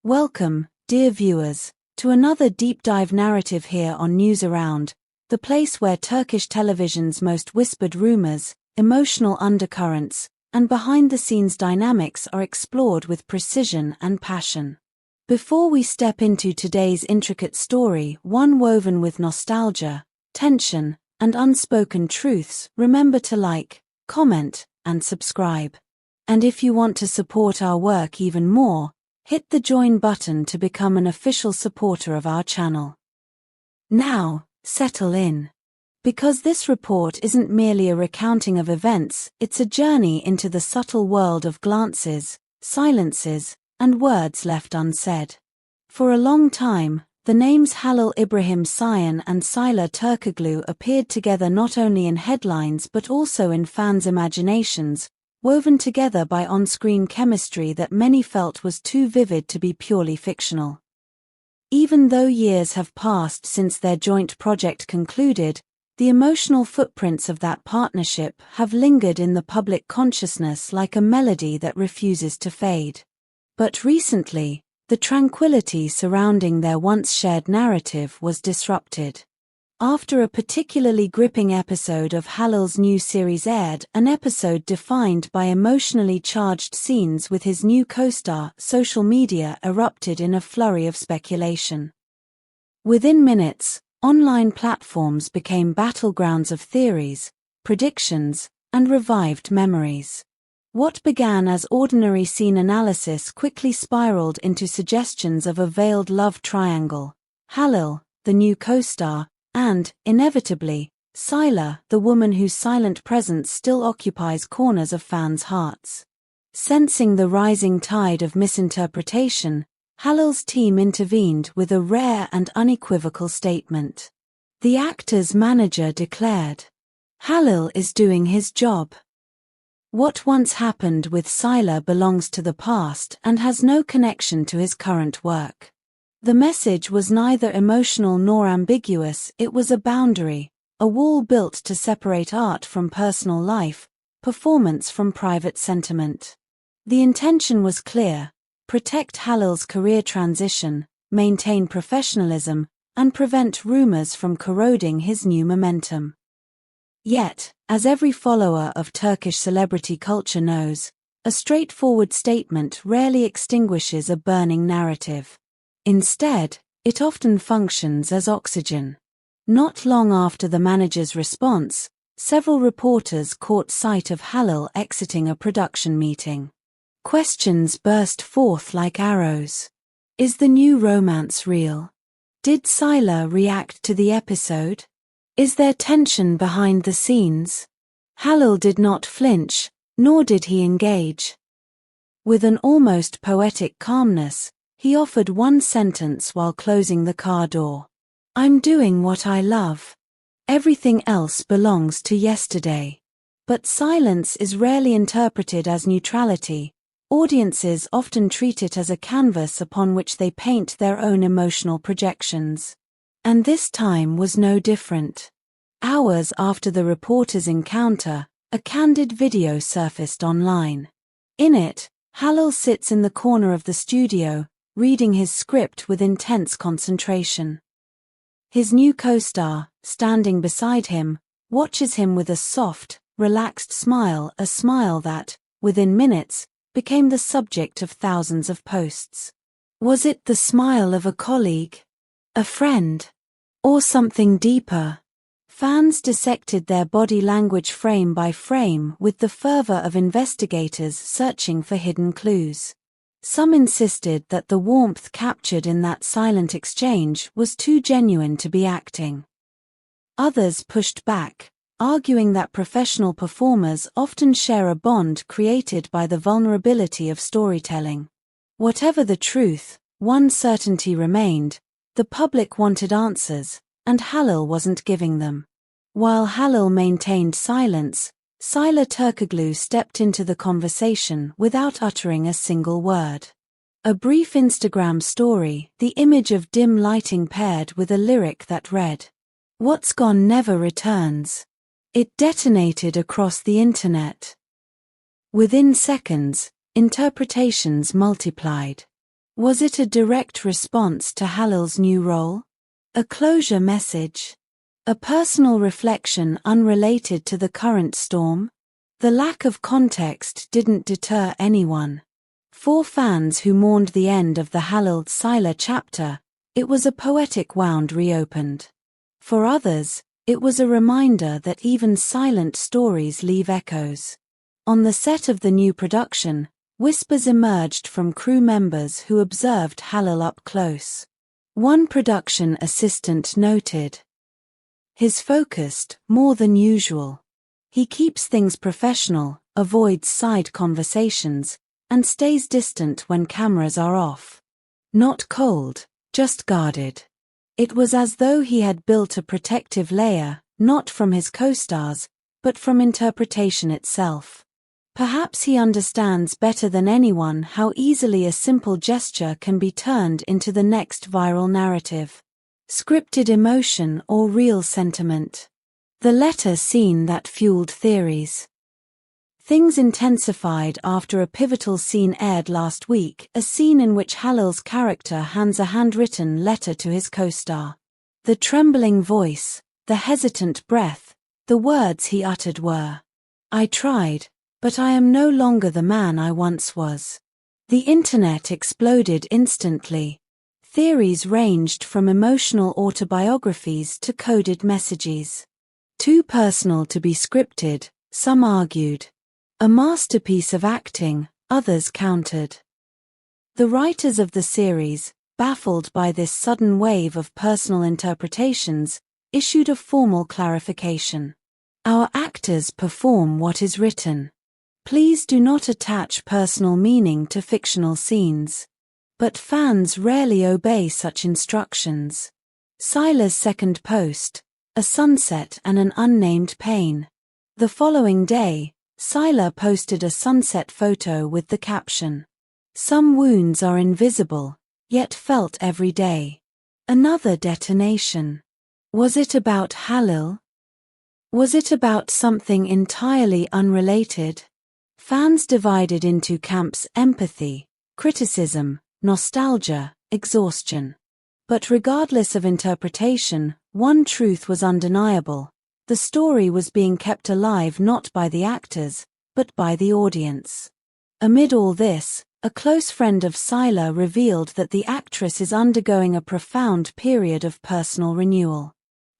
Welcome, dear viewers, to another deep dive narrative here on News Around, the place where Turkish television's most whispered rumors, emotional undercurrents, and behind-the-scenes dynamics are explored with precision and passion. Before we step into today's intricate story, one woven with nostalgia, tension, and unspoken truths, remember to like, comment, and subscribe. And if you want to support our work even more, hit the join button to become an official supporter of our channel. Now, settle in. Because this report isn't merely a recounting of events, it's a journey into the subtle world of glances, silences, and words left unsaid. For a long time, the names Halil İbrahim Ceyhan and Sıla Türkoğlu appeared together not only in headlines but also in fans' imaginations, woven together by on-screen chemistry that many felt was too vivid to be purely fictional. Even though years have passed since their joint project concluded, the emotional footprints of that partnership have lingered in the public consciousness like a melody that refuses to fade. But recently, the tranquility surrounding their once-shared narrative was disrupted. After a particularly gripping episode of Halil's new series aired, an episode defined by emotionally charged scenes with his new co-star, social media erupted in a flurry of speculation. Within minutes, online platforms became battlegrounds of theories, predictions, and revived memories. What began as ordinary scene analysis quickly spiraled into suggestions of a veiled love triangle: Halil, the new co-star, and, inevitably, Sila, the woman whose silent presence still occupies corners of fans' hearts. Sensing the rising tide of misinterpretation, Halil's team intervened with a rare and unequivocal statement. The actor's manager declared, "Halil is doing his job. What once happened with Sila belongs to the past and has no connection to his current work." The message was neither emotional nor ambiguous, it was a boundary, a wall built to separate art from personal life, performance from private sentiment. The intention was clear: protect Halil's career transition, maintain professionalism, and prevent rumors from corroding his new momentum. Yet, as every follower of Turkish celebrity culture knows, a straightforward statement rarely extinguishes a burning narrative. Instead, it often functions as oxygen. Not long after the manager's response, several reporters caught sight of Halil exiting a production meeting. Questions burst forth like arrows. Is the new romance real? Did Sila react to the episode? Is there tension behind the scenes? Halil did not flinch, nor did he engage. With an almost poetic calmness, he offered one sentence while closing the car door: "I'm doing what I love. Everything else belongs to yesterday." But silence is rarely interpreted as neutrality. Audiences often treat it as a canvas upon which they paint their own emotional projections. And this time was no different. Hours after the reporter's encounter, a candid video surfaced online. In it, Halil sits in the corner of the studio, reading his script with intense concentration. His new co-star, standing beside him, watches him with a soft, relaxed smile, a smile that, within minutes, became the subject of thousands of posts. Was it the smile of a colleague, a friend, or something deeper? Fans dissected their body language frame by frame with the fervor of investigators searching for hidden clues. Some insisted that the warmth captured in that silent exchange was too genuine to be acting. Others pushed back, arguing that professional performers often share a bond created by the vulnerability of storytelling. Whatever the truth, one certainty remained: the public wanted answers, and Halil wasn't giving them. While Halil maintained silence, Sila Türkoğlu stepped into the conversation without uttering a single word. A brief Instagram story, the image of dim lighting paired with a lyric that read, "What's gone never returns." It detonated across the internet. Within seconds, interpretations multiplied. Was it a direct response to Halil's new role? A closure message? A personal reflection unrelated to the current storm? The lack of context didn't deter anyone. For fans who mourned the end of the Halil-Sila chapter, it was a poetic wound reopened. For others, it was a reminder that even silent stories leave echoes. On the set of the new production, whispers emerged from crew members who observed Halil up close. One production assistant noted, "He's focused, more than usual. He keeps things professional, avoids side conversations, and stays distant when cameras are off. Not cold, just guarded." It was as though he had built a protective layer, not from his co-stars, but from interpretation itself. Perhaps he understands better than anyone how easily a simple gesture can be turned into the next viral narrative. Scripted emotion or real sentiment. The latter scene that fueled theories. Things intensified after a pivotal scene aired last week, a scene in which Halil's character hands a handwritten letter to his co-star. The trembling voice, the hesitant breath, the words he uttered were, "I tried, but I am no longer the man I once was." The internet exploded instantly. Theories ranged from emotional autobiographies to coded messages. Too personal to be scripted, some argued. A masterpiece of acting, others countered. The writers of the series, baffled by this sudden wave of personal interpretations, issued a formal clarification. "Our actors perform what is written. Please do not attach personal meaning to fictional scenes." But fans rarely obey such instructions. Sila's second post, a sunset and an unnamed pain. The following day, Sila posted a sunset photo with the caption, "Some wounds are invisible, yet felt every day." Another detonation. Was it about Halil? Was it about something entirely unrelated? Fans divided into camps: empathy, criticism, nostalgia, exhaustion. But regardless of interpretation, one truth was undeniable. The story was being kept alive not by the actors, but by the audience. Amid all this, a close friend of Sila revealed that the actress is undergoing a profound period of personal renewal.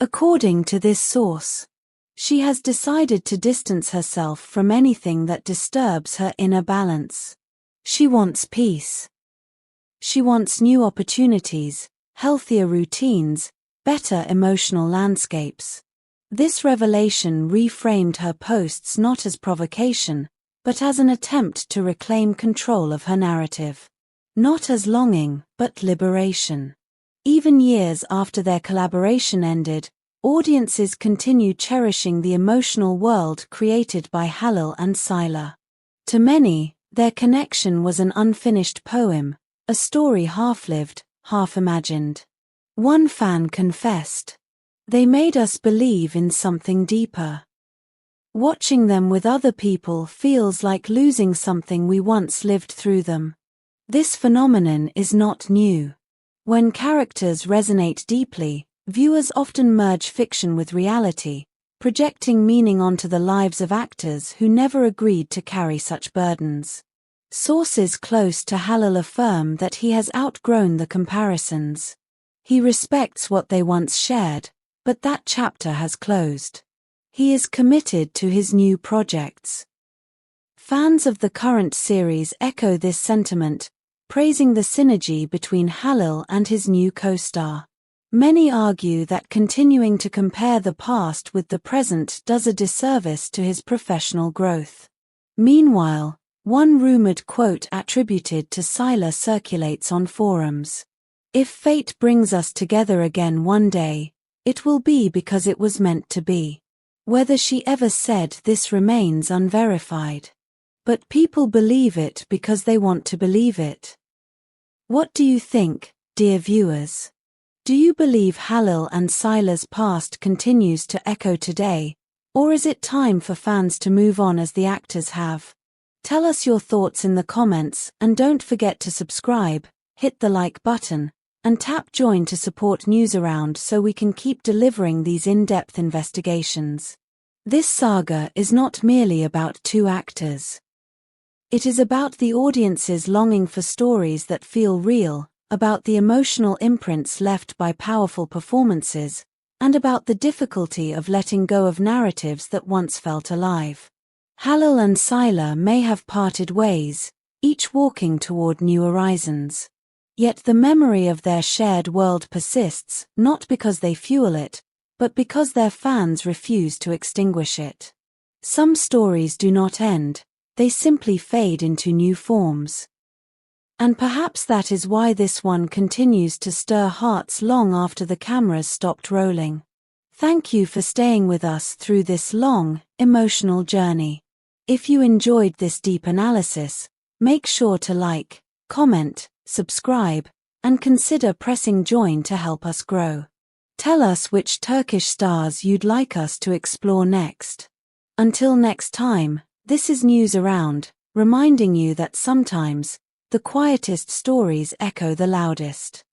According to this source, she has decided to distance herself from anything that disturbs her inner balance. She wants peace. She wants new opportunities, healthier routines, better emotional landscapes. This revelation reframed her posts not as provocation, but as an attempt to reclaim control of her narrative. Not as longing, but liberation. Even years after their collaboration ended, audiences continue cherishing the emotional world created by Halil and Sila. To many, their connection was an unfinished poem, a story half-lived, half-imagined. One fan confessed, "They made us believe in something deeper. Watching them with other people feels like losing something we once lived through them." This phenomenon is not new. When characters resonate deeply, viewers often merge fiction with reality, projecting meaning onto the lives of actors who never agreed to carry such burdens. Sources close to Halil affirm that he has outgrown the comparisons. He respects what they once shared, but that chapter has closed. He is committed to his new projects. Fans of the current series echo this sentiment, praising the synergy between Halil and his new co-star. Many argue that continuing to compare the past with the present does a disservice to his professional growth. Meanwhile, one rumored quote attributed to Sila circulates on forums. "If fate brings us together again one day, it will be because it was meant to be." Whether she ever said this remains unverified. But people believe it because they want to believe it. What do you think, dear viewers? Do you believe Halil and Sila's past continues to echo today, or is it time for fans to move on as the actors have? Tell us your thoughts in the comments and don't forget to subscribe, hit the like button, and tap join to support Newsaround so we can keep delivering these in-depth investigations. This saga is not merely about two actors. It is about the audience's longing for stories that feel real, about the emotional imprints left by powerful performances, and about the difficulty of letting go of narratives that once felt alive. Halil and Sila may have parted ways, each walking toward new horizons. Yet the memory of their shared world persists, not because they fuel it, but because their fans refuse to extinguish it. Some stories do not end, they simply fade into new forms. And perhaps that is why this one continues to stir hearts long after the cameras stopped rolling. Thank you for staying with us through this long, emotional journey. If you enjoyed this deep analysis, make sure to like, comment, subscribe, and consider pressing join to help us grow. Tell us which Turkish stars you'd like us to explore next. Until next time, this is Newsaround, reminding you that sometimes, the quietest stories echo the loudest.